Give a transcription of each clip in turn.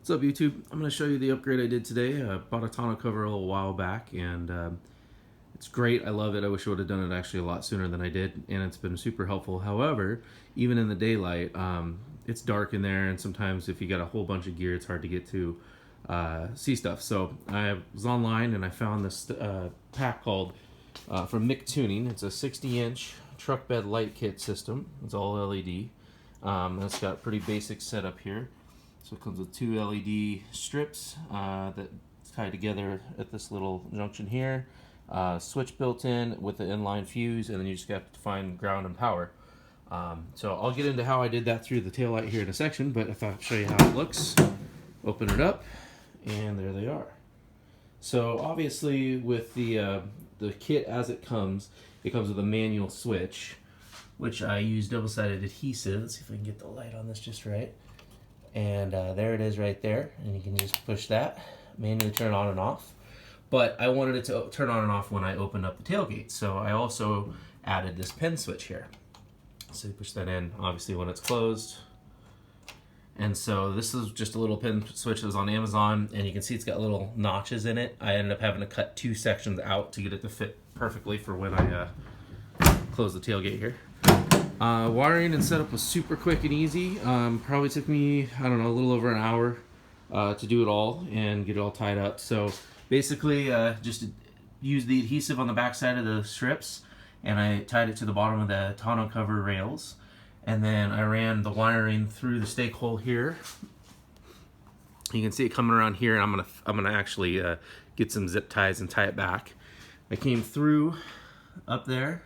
What's up, YouTube? I'm going to show you the upgrade I did today. I bought a tonneau cover a little while back, and it's great. I love it. I wish I would have done it actually a lot sooner than I did, and it's been super helpful. However, even in the daylight, it's dark in there, and sometimes if you got a whole bunch of gear, it's hard to get to see stuff. So I was online, and I found this pack called from MicTuning. It's a 60-inch truck bed light kit system. It's all LED. It's got a pretty basic setup here. So it comes with two LED strips that tie together at this little junction here. Switch built in with the inline fuse, and then you just have to find ground and power. So I'll get into how I did that through the taillight here in a section, but if I show you how it looks, open it up, and there they are. So obviously with the kit as it comes with a manual switch, which I use double-sided adhesive. Let's see if I can get the light on this just right. And there it is right there, and you can just push that, manually turn on and off. But I wanted it to turn on and off when I opened up the tailgate, so I also added this pin switch here. So you push that in, obviously, when it's closed. And so this is just a little pin switch that was on Amazon, and you can see it's got little notches in it. I ended up having to cut two sections out to get it to fit perfectly for when I close the tailgate here. Wiring and setup was super quick and easy. Probably took me, I don't know, a little over an hour to do it all and get it all tied up. So basically just used the adhesive on the back side of the strips, and I tied it to the bottom of the tonneau cover rails, and then I ran the wiring through the stake hole here. You can see it coming around here, and I'm gonna actually get some zip ties and tie it back. I came through up there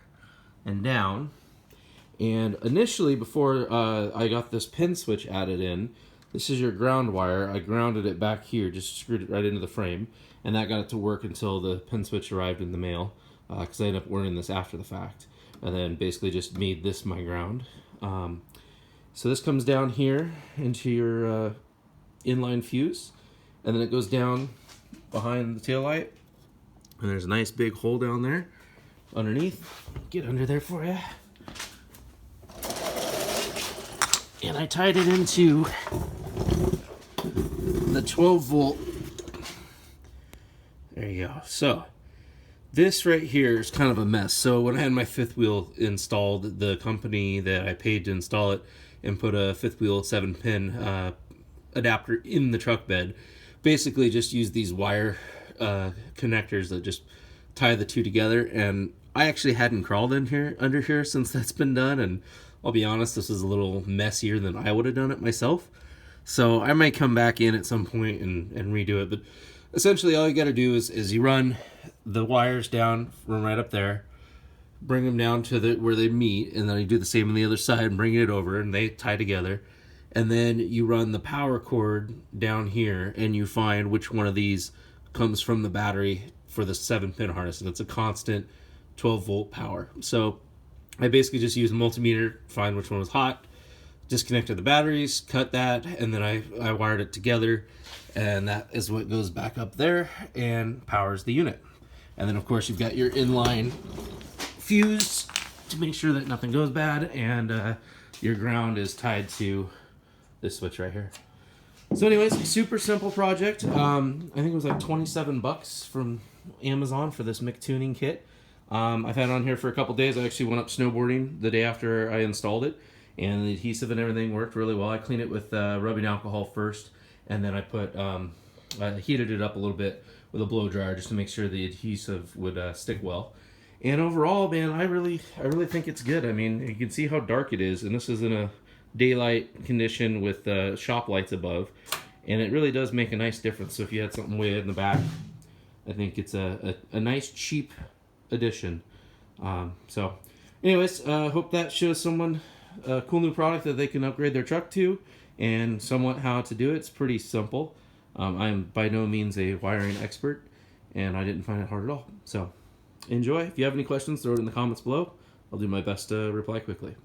and down. And initially, before I got this pin switch added in, this is your ground wire. I grounded it back here, just screwed it right into the frame, and that got it to work until the pin switch arrived in the mail, because I ended up ordering this after the fact, and then basically just made this my ground. So this comes down here into your inline fuse, and then it goes down behind the taillight, and there's a nice big hole down there underneath. Get under there for you. And I tied it into the 12 volt. There you go. So this right here is kind of a mess. So when I had my fifth wheel installed, the company that I paid to install it and put a fifth wheel 7-pin adapter in the truck bed, basically just used these wire connectors that just tie the two together. And I actually hadn't crawled in here under here since that's been done, and I'll be honest, this is a little messier than I would have done it myself. So I might come back in at some point and redo it. But essentially all you got to do is you run the wires down from right up there, bring them down to where they meet, and then you do the same on the other side and bring it over, and they tie together. And then you run the power cord down here, and you find which one of these comes from the battery for the 7-pin harness. And it's a constant 12 volt power. So I basically just used a multimeter, find which one was hot, disconnected the batteries, cut that, and then I wired it together, and that is what goes back up there and powers the unit. And then of course you've got your inline fuse to make sure that nothing goes bad, and your ground is tied to this switch right here. So anyways, super simple project. I think it was like 27 bucks from Amazon for this MicTuning kit. I've had it on here for a couple days. I actually went up snowboarding the day after I installed it, and the adhesive and everything worked really well. I cleaned it with rubbing alcohol first, and then I put I heated it up a little bit with a blow dryer just to make sure the adhesive would stick well. And overall, man, I really think it's good. I mean, you can see how dark it is, and this is in a daylight condition with shop lights above, and it really does make a nice difference. So if you had something way in the back, I think it's a nice cheap addition. So anyways, hope that shows someone a cool new product that they can upgrade their truck to, and somewhat how to do it. It's pretty simple. I'm by no means a wiring expert, and I didn't find it hard at all. So enjoy. If you have any questions, throw it in the comments below. I'll do my best to reply quickly.